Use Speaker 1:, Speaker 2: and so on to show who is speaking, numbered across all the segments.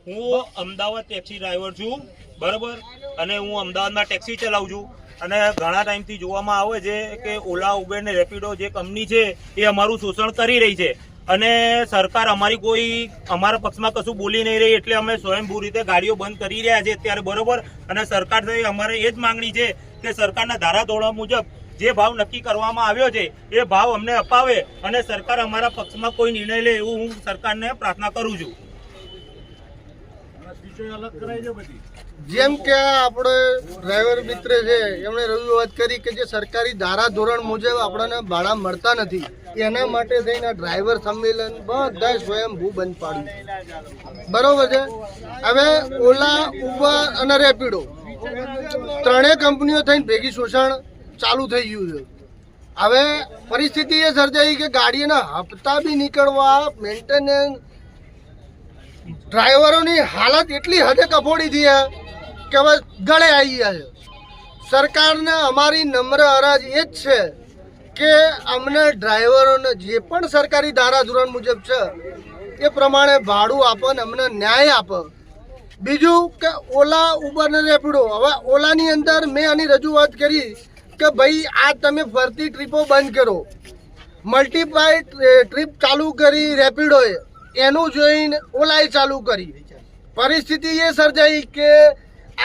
Speaker 1: હું Ahmedabad taxi driver છું, બરાબર, અને હું અમદાવાદમાં ટેક્સી ચલાવું છું. અને ઘણા ટાઈમથી જોવામાં આવે છે કે ઓલા, ઉબેર ને રેપિડો જે કંપની છે એ અમારું શોષણ કરી રહી છે. અને સરકાર અમારા પક્ષમાં કશું બોલી નહીં રહી, એટલે અમે સ્વયંભૂ રીતે ગાડીઓ બંધ કરી રહ્યા છે અત્યારે, બરોબર. અને સરકાર થી અમારે એ જ માંગણી છે કે સરકારના ધારાધોરણ મુજબ જે ભાવ નક્કી કરવામાં આવ્યો છે એ ભાવ અમને અપાવે અને સરકાર અમારા પક્ષમાં કોઈ નિર્ણય લે એવું હું સરકારને પ્રાર્થના કરું છું.
Speaker 2: જેમ કે આપણે ડ્રાઈવર મિત્ર છે એમણે રજૂઆત કરી કે જે સરકારી ધારાધોરણ મુજબ આપણને ભાડા મળતા નથી, એના માટે થઈને ડ્રાઈવર સંમેલન બધા સ્વયંભૂ બંધ પાડ્યું, બરોબર છે. હવે ઓલા, ઉબર અને રેપિડો ત્રણેય કંપનીઓ થઈને ભેગી શોષણ ચાલુ થઈ ગયું છે. હવે પરિસ્થિતિ એ સર્જાઈ કે ગાડીઓના હપ્તા બી નીકળવા, મેન્ટેનન્સ, ડ્રાઈવરોની હાલત એટલી હદે કફોડી થઈ કે હવે ગળે આવી ગયા છે. સરકારને અમારી નમ્ર અરજ એ જ છે કે અમને ડ્રાઈવરોને જે પણ સરકારી ધારાધોરણ મુજબ છે એ પ્રમાણે ભાડું આપો ને અમને ન્યાય આપો. બીજું કે ઓલા, ઉબર ને રેપિડો, હવે ઓલાની અંદર મેં આની રજૂઆત કરી કે ભાઈ આ તમે ફરતી ટ્રીપો બંધ કરો, મલ્ટીપ્લાય ટ્રીપ ચાલુ કરી રેપિડોએ, એનું જોઈને ઓલાએ ચાલુ કરી. પરિસ્થિતિ એ સર્જાઈ કે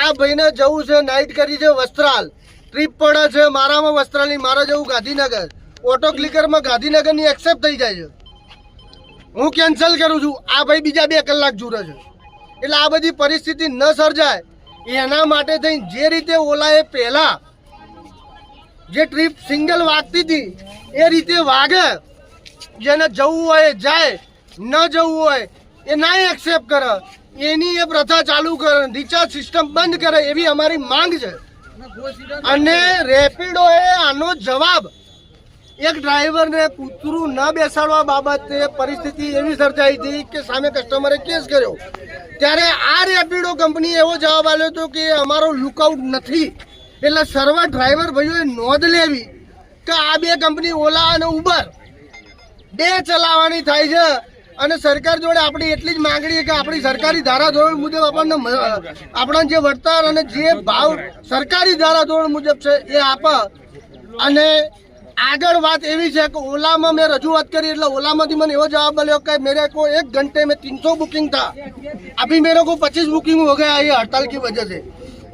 Speaker 2: આ ભાઈને જવું છે, નાઇટ કરી છે વસ્ત્રાલ, ટ્રીપ પડે છે મારામાં વસ્ત્રાલની, મારે જવું ગાંધીનગર, ઓટો ક્લિકરમાં ગાંધીનગરની એક્સેપ્ટ થઈ જાય છે, હું કેન્સલ કરું છું, આ ભાઈ બીજા 2 કલાક જુરે છે. એટલે આ બધી પરિસ્થિતિ ન સર્જાય એના માટે થઈ જે રીતે ઓલાએ પહેલાં જે ટ્રીપ સિંગલ વાગતી હતી એ રીતે વાગે, જેને જવું હોય જાય, ન જવું હોય એ ના એક્સેપ્ટ કરે, એની એ પ્રથા ચાલુ કરે, રિચાર્જ સિસ્ટમ બંધ કરે, એવી અમારી માંગ છે. અને રેપિડોએ આનો જવાબ એક ડ્રાઈવરને કૂતરું ન બેસાડવા બાબતે પરિસ્થિતિ એવી સર્જાઈ હતી કે સામે કસ્ટમરે કેસ કર્યો. ત્યારે આ રેપિડો કંપનીએ એવો જવાબ આપ્યો હતો કે અમારો લુકઆઉટ નથી. એટલે સર્વ ડ્રાઈવર ભાઈઓએ નોંધ લેવી કે આ 2 કંપની ઓલા અને ઉબર 2 ચલાવવાની થાય છે. અને સરકાર જોડે આપણી એટલી જ માંગણી કે આપણી સરકારી ધારાધોરણ મુજબ આપણા જે વળતર અને જે ભાવ સરકારી ધારાધોરણ મુજબ છે એ આપે. અને આગળ વાત એવી છે કે ઓલામાં મેં રજૂઆત કરી એટલે ઓલામાંથી મને એવો જવાબ મળ્યો કે मेरे को 1 घंटे में 300 बुकिंग था, अभी मेरे को 25 बुकिंग हो गया ये हड़ताल की वजह से.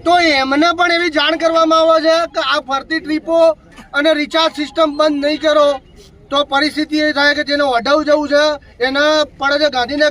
Speaker 2: તો એમને પણ એવી જાણ કરવામાં આવે છે કે આ ફરતી ટ્રીપો અને રિચાર્જ સિસ્ટમ બંધ નહીં કરો તો પરિસ્થિતિ એ થાય કે જેને વઢાવ જવું છે એને પડે છે ગાંધીનગર.